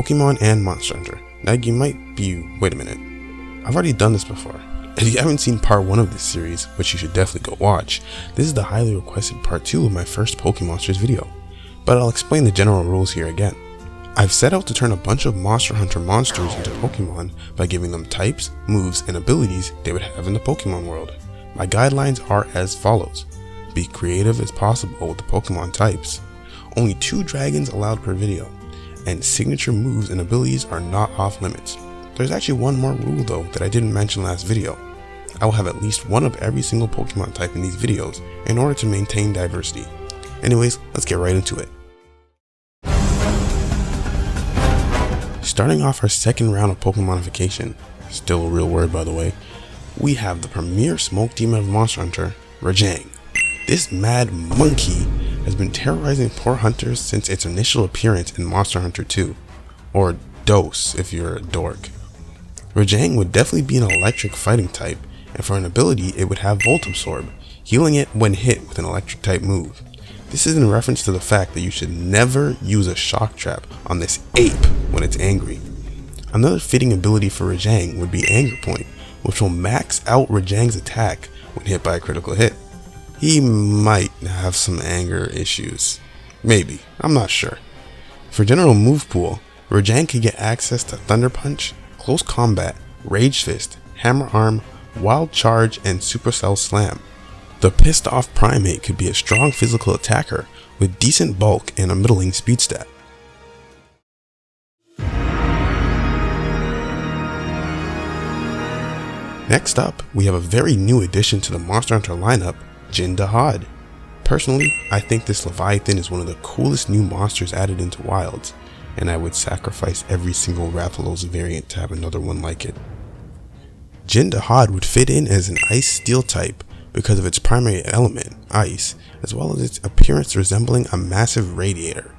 Pokemon and Monster Hunter. Now you might be, wait a minute, I've already done this before. If you haven't seen part 1 of this series, which you should definitely go watch, this is the highly requested part 2 of my first Pokemonsters video, but I'll explain the general rules here again. I've set out to turn a bunch of Monster Hunter monsters into Pokemon by giving them types, moves, and abilities they would have in the Pokemon world. My guidelines are as follows. Be creative as possible with the Pokemon types. Only 2 dragons allowed per video, and signature moves and abilities are not off limits. There's actually one more rule though that I didn't mention last video. I will have at least one of every single Pokemon type in these videos in order to maintain diversity. Anyways, let's get right into it. Starting off our second round of Pokemonification, still a real word by the way, we have the premier smoke demon of Monster Hunter, Rajang. This mad monkey has been terrorizing poor hunters since its initial appearance in Monster Hunter 2, or DOS if you're a dork. Rajang would definitely be an electric fighting type, and for an ability it would have Volt Absorb, healing it when hit with an electric type move. This is in reference to the fact that you should never use a shock trap on this ape when it's angry. Another fitting ability for Rajang would be Anger Point, which will max out Rajang's attack when hit by a critical hit. He might have some anger issues. Maybe, I'm not sure. For general move pool, Rajang could get access to Thunder Punch, Close Combat, Rage Fist, Hammer Arm, Wild Charge, and Supercell Slam. The pissed off primate could be a strong physical attacker with decent bulk and a middling speed stat. Next up, we have a very new addition to the Monster Hunter lineup, Jindahod. Personally, I think this Leviathan is one of the coolest new monsters added into Wilds, and I would sacrifice every single Rathalos variant to have another one like it. Jindahod would fit in as an Ice-Steel type because of its primary element, ice, as well as its appearance resembling a massive radiator.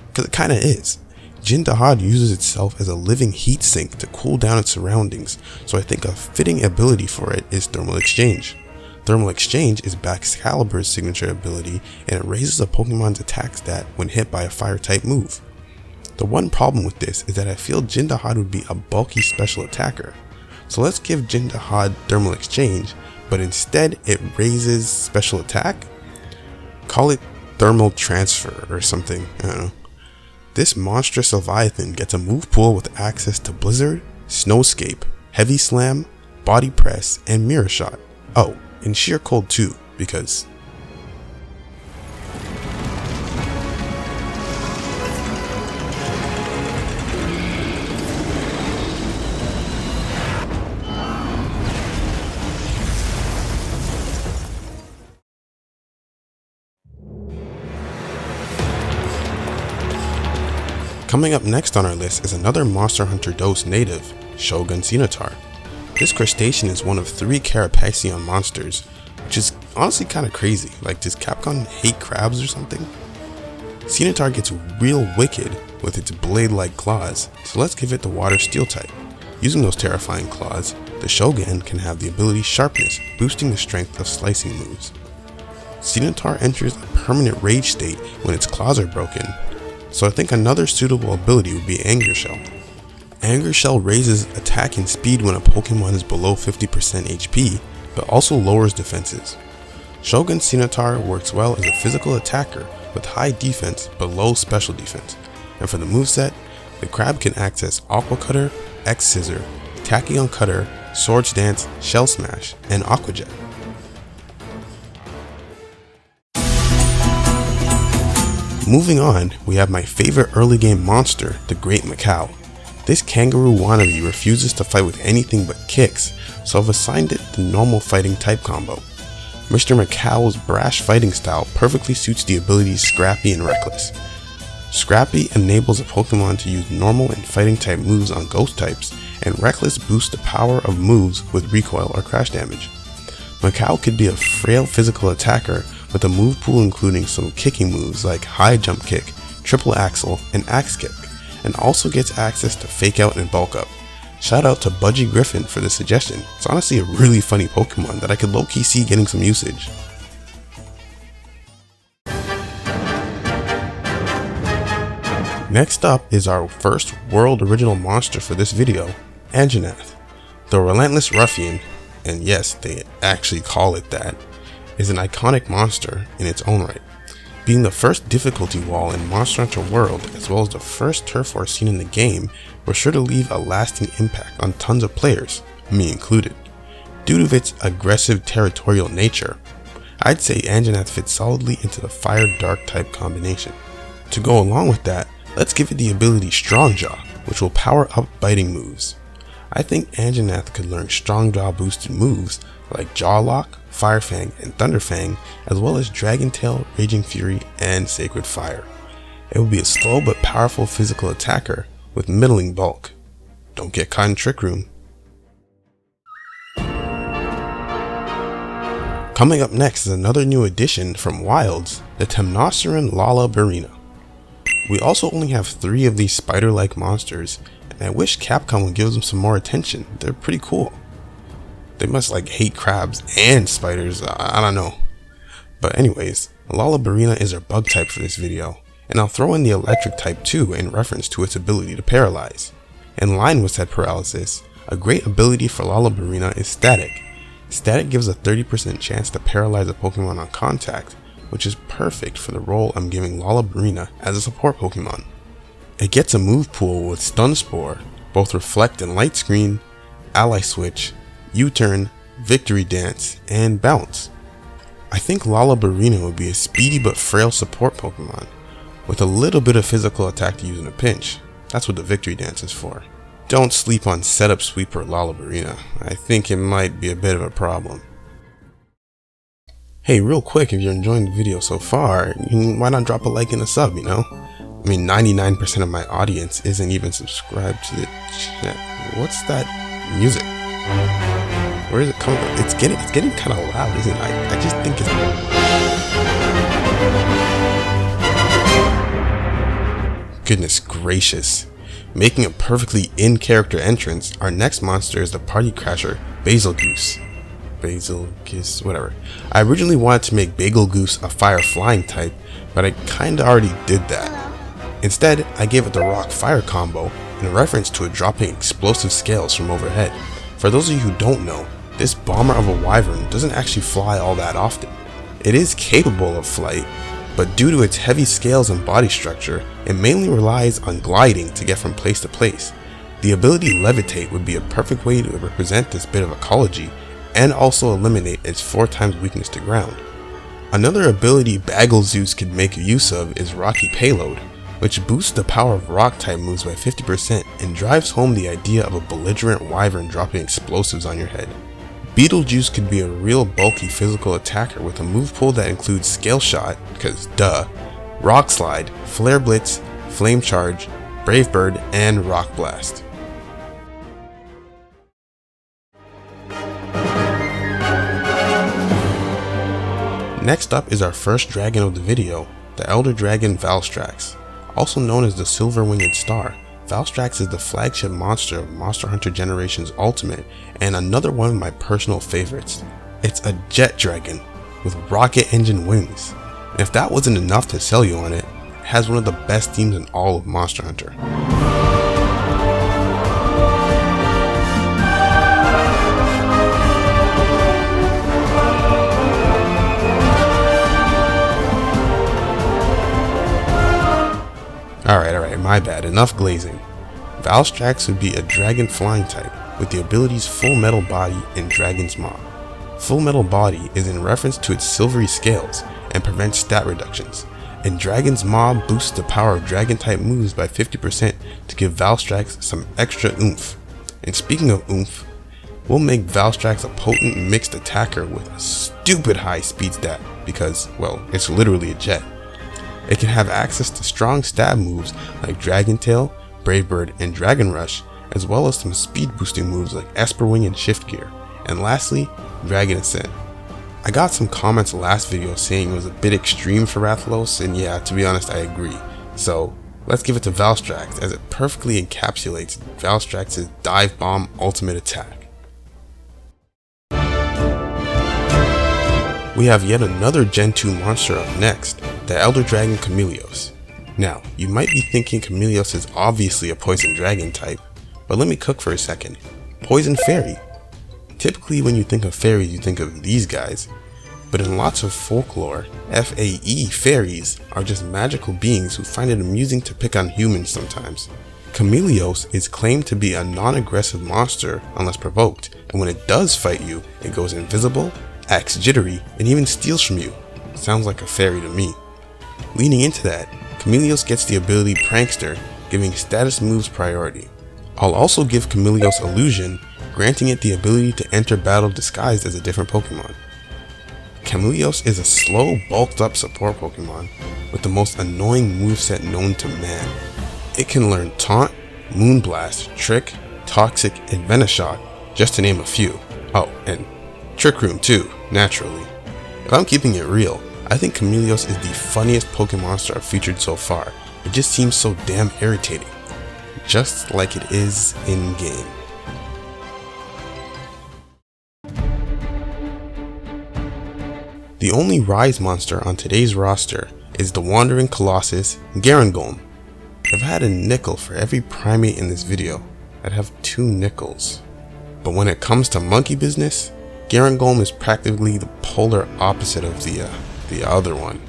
Because it kinda is. Jindahod uses itself as a living heat sink to cool down its surroundings, so I think a fitting ability for it is Thermal Exchange. Thermal Exchange is Baxcalibur's signature ability, and it raises a Pokemon's attack stat when hit by a fire type move. The one problem with this is that I feel Jindahod would be a bulky special attacker. So let's give Jindahod Thermal Exchange, but instead it raises special attack? Call it Thermal Transfer or something, I don't know. This monstrous Leviathan gets a move pool with access to Blizzard, Snowscape, Heavy Slam, Body Press, and Mirror Shot. Oh, and Sheer Cold too, because... Coming up next on our list is another Monster Hunter DOS native, Shogun Ceanataur. This crustacean is one of 3 Carapaxion monsters, which is honestly kinda crazy. Like, does Capcom hate crabs or something? Ceanataur gets real wicked with its blade-like claws, so let's give it the Water Steel type. Using those terrifying claws, the Shogun can have the ability Sharpness, boosting the strength of slicing moves. Ceanataur enters a permanent rage state when its claws are broken, so I think another suitable ability would be Anger Shell. Anger Shell raises attack and speed when a Pokemon is below 50% HP, but also lowers defenses. Shogun Ceanataur works well as a physical attacker with high defense but low special defense, and for the moveset, the crab can access Aqua Cutter, X Scissor, Tachyon Cutter, Swords Dance, Shell Smash, and Aqua Jet. Moving on, we have my favorite early game monster, the Great Maccao. This kangaroo wannabe refuses to fight with anything but kicks, so I've assigned it the normal fighting type combo. Mr. Maccao's brash fighting style perfectly suits the abilities Scrappy and Reckless. Scrappy enables a Pokemon to use normal and fighting type moves on ghost types, and Reckless boosts the power of moves with recoil or crash damage. Maccao could be a frail physical attacker with a move pool including some kicking moves like high jump kick, triple axle, and axe kick, and also gets access to fake out and bulk up. Shout out to Budgie Griffin for the suggestion. It's honestly a really funny Pokemon that I could low-key see getting some usage. Next up is our first world original monster for this video, Anjanath. The relentless ruffian, and yes, they actually call it that, is an iconic monster in its own right. Being the first difficulty wall in Monster Hunter World, as well as the first turf war seen in the game, was sure to leave a lasting impact on tons of players, me included. Due to its aggressive territorial nature, I'd say Anjanath fits solidly into the Fire Dark type combination. To go along with that, let's give it the ability Strong Jaw, which will power up biting moves. I think Anjanath could learn Strong Jaw boosted moves like Jaw Lock, Fire Fang, and Thunder Fang, as well as Dragon Tail, Raging Fury, and Sacred Fire. It will be a slow but powerful physical attacker with middling bulk. Don't get caught in Trick Room. Coming up next is another new addition from Wilds, the Temnoceran Lala Barina. We also only have 3 of these spider-like monsters, and I wish Capcom would give them some more attention. They're pretty cool. They must hate crabs and spiders, I don't know. But anyways, Lala Barina is our bug type for this video, and I'll throw in the electric type too in reference to its ability to paralyze. In line with said paralysis, a great ability for Lala Barina is Static. Static gives a 30% chance to paralyze a Pokemon on contact, which is perfect for the role I'm giving Lala Barina as a support Pokemon. It gets a move pool with Stun Spore, both Reflect and Light Screen, Ally Switch, U-Turn, Victory Dance, and Bounce. I think Lala Barina would be a speedy but frail support Pokemon, with a little bit of physical attack to use in a pinch. That's what the Victory Dance is for. Don't sleep on Setup Sweeper Lala Barina. I think it might be a bit of a problem. Hey, real quick, if you're enjoying the video so far, why not drop a like and a sub, you know? I mean, 99% of my audience isn't even subscribed to the channel. What's that music? Where is it coming from? It's getting kind of loud, isn't it? I just think it's... Goodness gracious. Making a perfectly in-character entrance, our next monster is the party crasher, Bazelgeuse. Bazelgeuse, whatever. I originally wanted to make Bazelgeuse a fire flying type, but I kinda already did that. Instead, I gave it the rock fire combo in reference to it dropping explosive scales from overhead. For those of you who don't know, this bomber of a wyvern doesn't actually fly all that often. It is capable of flight, but due to its heavy scales and body structure, it mainly relies on gliding to get from place to place. The ability Levitate would be a perfect way to represent this bit of ecology and also eliminate its 4 times weakness to ground. Another ability Bazelgeuse could make use of is Rocky Payload, which boosts the power of rock type moves by 50% and drives home the idea of a belligerent wyvern dropping explosives on your head. Beetlejuice could be a real bulky physical attacker with a move pool that includes Scale Shot, because duh, Rock Slide, Flare Blitz, Flame Charge, Brave Bird, and Rock Blast. Next up is our first dragon of the video, the Elder Dragon Valstrax. Also known as the Silver Winged Star, Valstrax is the flagship monster of Monster Hunter Generations Ultimate and another one of my personal favorites. It's a jet dragon with rocket engine wings. And if that wasn't enough to sell you on it, it has one of the best themes in all of Monster Hunter. Alright, my bad, enough glazing. Valstrax would be a dragon flying type with the abilities Full Metal Body and Dragon's Maw. Full Metal Body is in reference to its silvery scales and prevents stat reductions, and Dragon's Maw boosts the power of dragon type moves by 50% to give Valstrax some extra oomph. And speaking of oomph, we'll make Valstrax a potent mixed attacker with a stupid high speed stat because, well, it's literally a jet. It can have access to strong stab moves like Dragon Tail, Brave Bird, and Dragon Rush, as well as some speed boosting moves like Esper Wing and Shift Gear, and lastly, Dragon Ascent. I got some comments last video saying it was a bit extreme for Rathalos, and yeah, to be honest, I agree. So let's give it to Valstrax as it perfectly encapsulates Valstrax's Dive Bomb ultimate attack. We have yet another Gen 2 monster up next, the Elder Dragon Chameleos. Now, you might be thinking Chameleos is obviously a poison dragon type, but let me cook for a second. Poison fairy. Typically when you think of fairies you think of these guys, but in lots of folklore, FAE fairies are just magical beings who find it amusing to pick on humans sometimes. Chameleos is claimed to be a non-aggressive monster unless provoked, and when it does fight you, it goes invisible, acts jittery, and even steals from you. Sounds like a fairy to me. Leaning into that, Chameleos gets the ability Prankster, giving status moves priority. I'll also give Chameleos Illusion, granting it the ability to enter battle disguised as a different Pokemon. Chameleos is a slow, bulked up support Pokemon with the most annoying moveset known to man. It can learn Taunt, Moonblast, Trick, Toxic, and Venoshock, just to name a few. Oh, and Trick Room too, naturally. If I'm keeping it real, I think Chameleos is the funniest Pokemonster I've featured so far. It just seems so damn irritating. Just like it is in game. The only Rise monster on today's roster is the Wandering Colossus, Garangolm. If I had a nickel for every primate in this video, I'd have 2 nickels. But when it comes to monkey business, Garangolm is practically the polar opposite of the other one.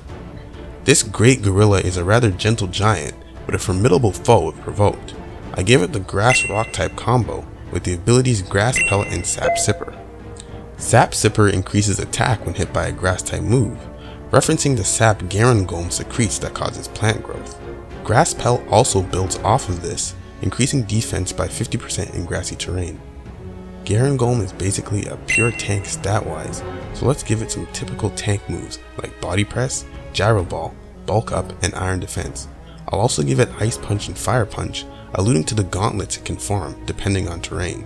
This great gorilla is a rather gentle giant, but a formidable foe if provoked. I gave it the Grass Rock type combo with the abilities Grass Pellet and Sap Sipper. Sap Sipper increases attack when hit by a grass type move, referencing the sap Garangolm secretes that causes plant growth. Grass Pellet also builds off of this, increasing defense by 50% in grassy terrain. Garangolm is basically a pure tank stat-wise, so let's give it some typical tank moves like Body Press, Gyro Ball, Bulk Up, and Iron Defense. I'll also give it Ice Punch and Fire Punch, alluding to the gauntlets it can form depending on terrain.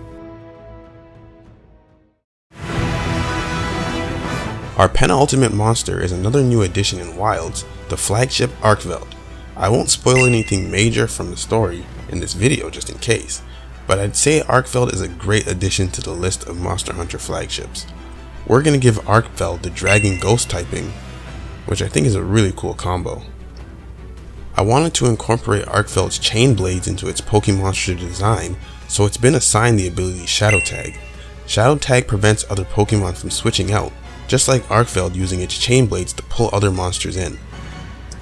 Our penultimate monster is another new addition in Wilds, the flagship Arkfeld. I won't spoil anything major from the story in this video just in case, but I'd say Arkfeld is a great addition to the list of Monster Hunter flagships. We're going to give Arkfeld the Dragon Ghost typing, which I think is a really cool combo. I wanted to incorporate Arkfeld's chain blades into its Pokemonster design, so it's been assigned the ability Shadow Tag. Shadow Tag prevents other Pokemon from switching out, just like Arkfeld using its chain blades to pull other monsters in.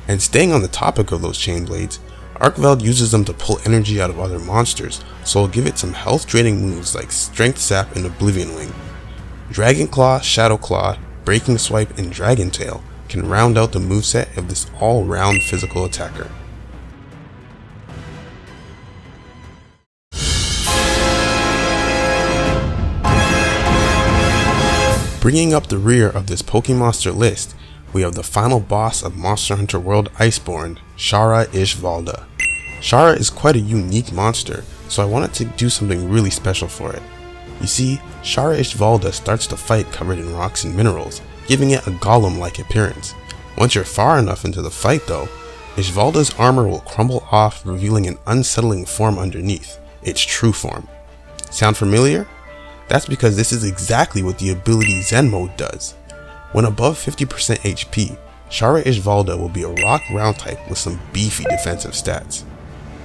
And staying on the topic of those chain blades, Arkfeld uses them to pull energy out of other monsters, so I'll give it some health draining moves like Strength Sap and Oblivion Wing. Dragon Claw, Shadow Claw, Breaking Swipe, and Dragon Tail can round out the moveset of this all-round physical attacker. Bringing up the rear of this Pokemonster list, we have the final boss of Monster Hunter World Iceborne, Shara Ishvalda. Shara is quite a unique monster, so I wanted to do something really special for it. You see, Shara Ishvalda starts the fight covered in rocks and minerals, giving it a golem-like appearance. Once you're far enough into the fight though, Ishvalda's armor will crumble off, revealing an unsettling form underneath, its true form. Sound familiar? That's because this is exactly what the ability Zen Mode does. When above 50% HP, Shara Ishvalda will be a rock ground type with some beefy defensive stats.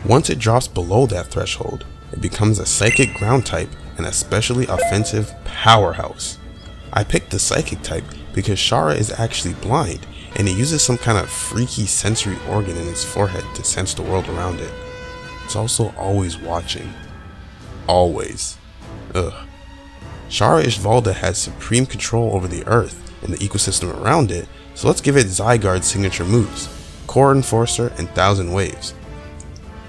Once it drops below that threshold, it becomes a psychic ground type and a specially offensive powerhouse. I picked the psychic type because Shara is actually blind and it uses some kind of freaky sensory organ in its forehead to sense the world around it. It's also always watching. Always. Ugh. Shara Ishvalda has supreme control over the earth and the ecosystem around it, so let's give it Zygarde's signature moves, Core Enforcer and Thousand Waves.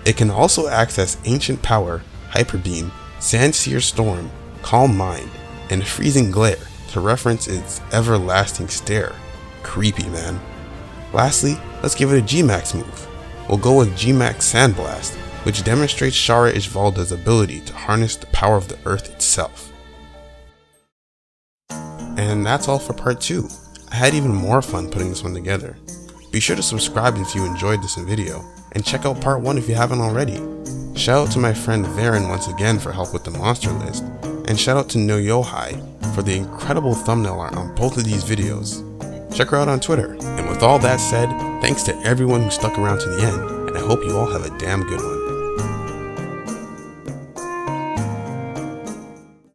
It can also access Ancient Power, Hyper Beam, Sandsear Storm, Calm Mind, and Freezing Glare to reference its everlasting stare. Creepy, man. Lastly, let's give it a G-Max move. We'll go with G-Max Sandblast, which demonstrates Shara Ishvalda's ability to harness the power of the earth itself. And that's all for part 2. I had even more fun putting this one together. Be sure to subscribe if you enjoyed this video, and check out part 1 if you haven't already. Shout out to my friend Varen once again for help with the monster list, and shout out to NoYohai for the incredible thumbnail art on both of these videos. Check her out on Twitter, and with all that said, Thanks to everyone who stuck around to the end, and I hope you all have a damn good one.